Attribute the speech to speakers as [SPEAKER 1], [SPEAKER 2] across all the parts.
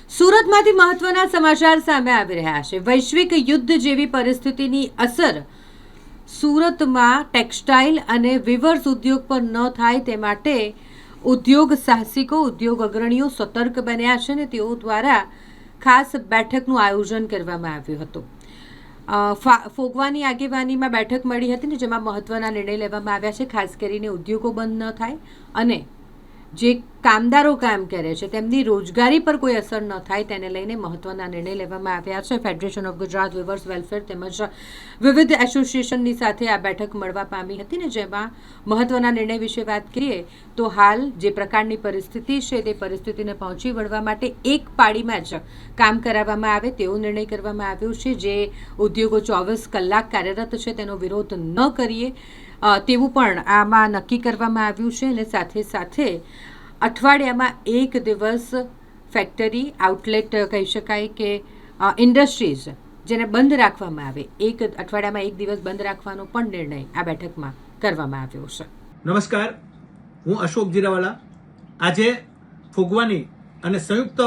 [SPEAKER 1] સુરતમાંથી મહત્વના સમાચાર સામે આવી રહ્યા છે। વૈશ્વિક યુદ્ધ જેવી પરિસ્થિતિની અસર સુરતમાં ટેક્સટાઇલ અને વીવર્સ ઉદ્યોગ પર ન થાય તે માટે ઉદ્યોગ સાહસિકો ઉદ્યોગ અગ્રણીઓ સતર્ક બન્યા છે અને તેઓ દ્વારા ખાસ બેઠકનું આયોજન કરવામાં આવ્યું હતું। ફોગવાની આગેવાનીમાં બેઠક મળી હતી ને જેમાં મહત્વના નિર્ણય લેવામાં આવ્યા છે। ખાસ કરીને ઉદ્યોગો બંધ ન થાય અને જે કામદારો કામ કરે છે તેમની રોજગારી પર કોઈ અસર ન થાય તેને લઈને મહત્વના નિર્ણય લેવામાં આવ્યા છે। Federation of Gujarat weavers welfare તેમજ વિવિધ એસોસિએશનની સાથે આ બેઠક મળવા પામી હતી ને જેમાં મહત્વના નિર્ણય વિશે વાત કરીએ તો હાલ જે પ્રકારની પરિસ્થિતિ છે તે પરિસ્થિતિને પહોંચી વળવા માટે એક પાળીમાં જ કામ કરાવવામાં આવે તેવો નિર્ણય કરવામાં આવ્યો છે। જે ઉદ્યોગો 24 કલાક કાર્યરત છે તેનો વિરોધ ન કરીએ તેવું પણ આમાં નક્કી કરવામાં આવ્યું છે અને સાથે સાથે અઠવાડિયામાં એક દિવસ ફેક્ટરી આઉટલેટ કહી શકાય કે ઇન્ડસ્ટ્રીઝ જેને બંધ રાખવામાં આવે એક અઠવાડિયામાં એક દિવસ બંધ રાખવાનો પણ નિર્ણય આ બેઠકમાં કરવામાં આવ્યો છે।
[SPEAKER 2] નમસ્કાર, હું અશોક જીરાવાલા। આજે ફોગવાની અને સંયુક્ત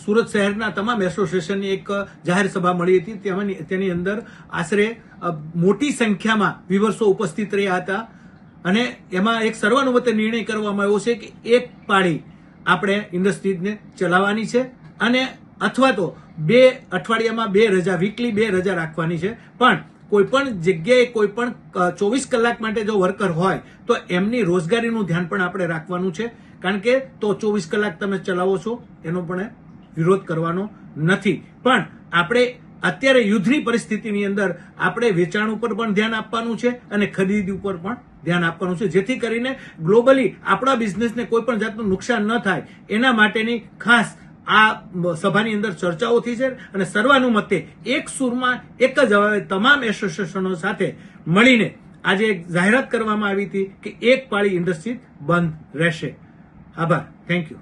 [SPEAKER 2] સુરત શહેરના તમામ એસોસિએશનની એક જાહેર સભા મળી હતી। તેની અંદર આશરે મોટી સંખ્યામાં વીવર્સો ઉપસ્થિત રહ્યા હતા અને એમાં એક સર્વાનુમતે નિર્ણય કરવામાં આવ્યો છે કે એક પાળી આપણે ઇન્ડસ્ટ્રીઝને ચલાવવાની છે અને અથવા તો 2 અઠવાડિયામાં 2 રજા વીકલી 2 રજા રાખવાની છે। પણ કોઈ પણ જગ્યાએ કોઈ પણ 24 કલાક માટે જો વર્કર હોય તો એમની રોજગારીનું ધ્યાન પણ આપણે રાખવાનું છે, કારણ કે તો 24 કલાક તમે ચલાવો છો એનો પણ વિરોધ કરવાનો નથી। પણ આપણે અત્યારે યુદ્ધની પરિસ્થિતિની અંદર આપણે વેચાણ ઉપર પણ ધ્યાન આપવાનું છે અને ખરીદી ઉપર પણ ધ્યાન આપવાનું છે, જેથી કરીને ગ્લોબલી આપણા બિઝનેસને કોઈ પણ જાતનું નુકસાન ન થાય એના માટેની ખાસ આ સભાની અંદર ચર્ચાઓ થઈ છે અને સર્વાનુમતે એક સુરમાં એક જ અવાજે તમામ એસોસિએશનો સાથે મળીને આજે એક જાહેરાત કરવામાં આવી હતી કે એક પાળી ઇન્ડસ્ટ્રી બંધ રહેશે। આભાર, થેન્ક યુ।